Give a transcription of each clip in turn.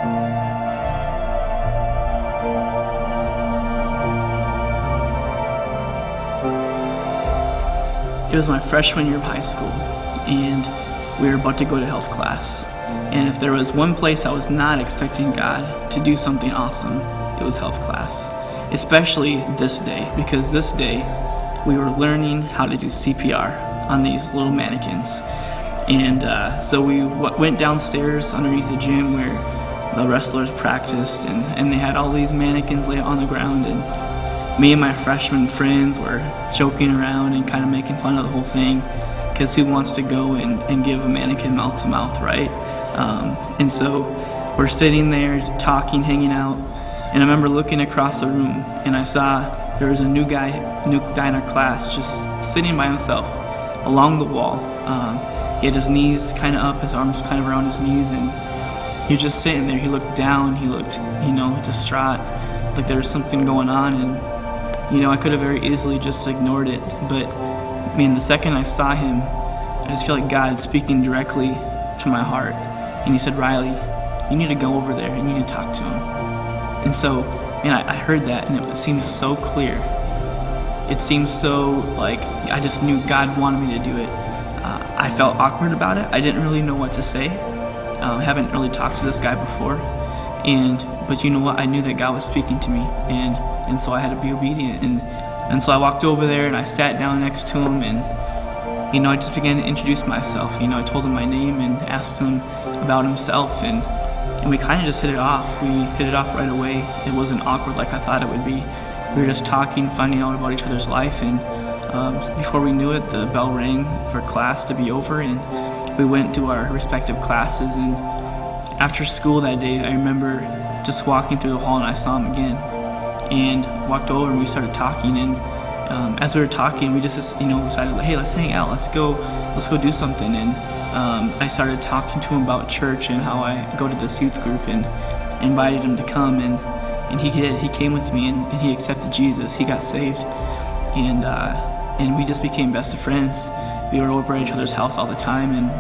It was my freshman year of high school, and we were about to go to health class. And if there was one place I was not expecting God to do something awesome, it was health class. Especially this day, because this day we were learning how to do CPR on these little mannequins. And so we went downstairs underneath the gym where the wrestlers practiced, and they had all these mannequins laid on the ground, and me and my freshman friends were joking around and kind of making fun of the whole thing, because who wants to go and give a mannequin mouth to mouth, right? And so we're sitting there talking, hanging out, and I remember looking across the room, and I saw there was a new guy in our class just sitting by himself along the wall. He had his knees kind of up, his arms kind of around his knees, and he was just sitting there. He looked down, he looked, distraught, like there was something going on, and I could have very easily just ignored it, but the second I saw him, I just feel like God speaking directly to my heart, and he said, "Riley, you need to go over there and you need to talk to him." And so, I heard that, and it seemed so clear. It seemed so like I just knew God wanted me to do it. I felt awkward about it. I didn't really know what to say. I haven't really talked to this guy before, but you know what? I knew that God was speaking to me, and so I had to be obedient. And so I walked over there and I sat down next to him, and I just began to introduce myself. I told him my name and asked him about himself, and we kind of just hit it off. We hit it off right away. It wasn't awkward like I thought it would be. We were just talking, finding out about each other's life, and before we knew it, the bell rang for class to be over, and we went to our respective classes. And after school that day, I remember just walking through the hall, and I saw him again, and walked over and we started talking. And as we were talking, we just decided, hey, let's hang out, let's go do something. And I started talking to him about church and how I go to this youth group, and invited him to come, and he did. He came with me, and he accepted Jesus. He got saved, and we just became best of friends. We were over at each other's house all the time, and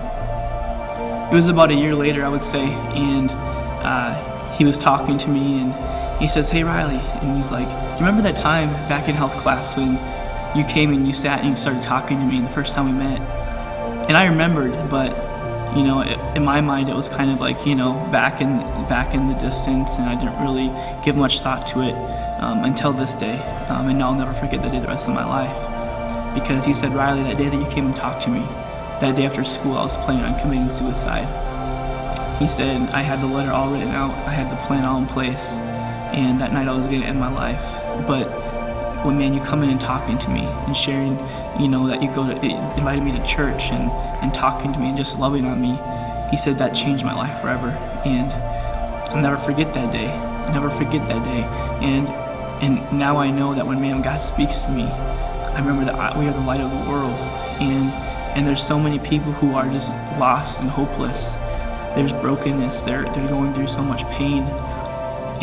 it was about a year later, I would say, and he was talking to me, and he says, "Hey, Riley," and he's like, "You remember that time back in health class when you came and you sat and you started talking to me the first time we met?" And I remembered, but in my mind it was kind of like back in the distance, and I didn't really give much thought to it until this day, and I'll never forget that day the rest of my life, because he said, "Riley, that day that you came and talked to me, that day after school, I was planning on committing suicide." He said, "I had the letter all written out, I had the plan all in place, and that night I was going to end my life. But when you come in and talking to me and sharing, that you invited me to church and talking to me and just loving on me," he said, "that changed my life forever." And I'll never forget that day. And now I know that when God speaks to me, I remember that we are the light of the world, and there's so many people who are just lost and hopeless. There's brokenness. They're going through so much pain,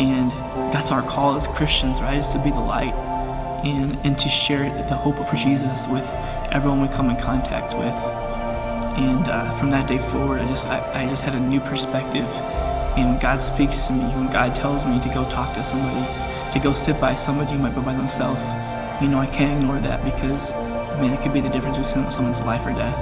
and that's our call as Christians, right? Is to be the light and to share the hope of Jesus with everyone we come in contact with. And from that day forward, I just had a new perspective. And when God speaks to me, when God tells me to go talk to somebody, to go sit by somebody who might be by themselves, I can't ignore that, because it could be the difference between someone's life or death.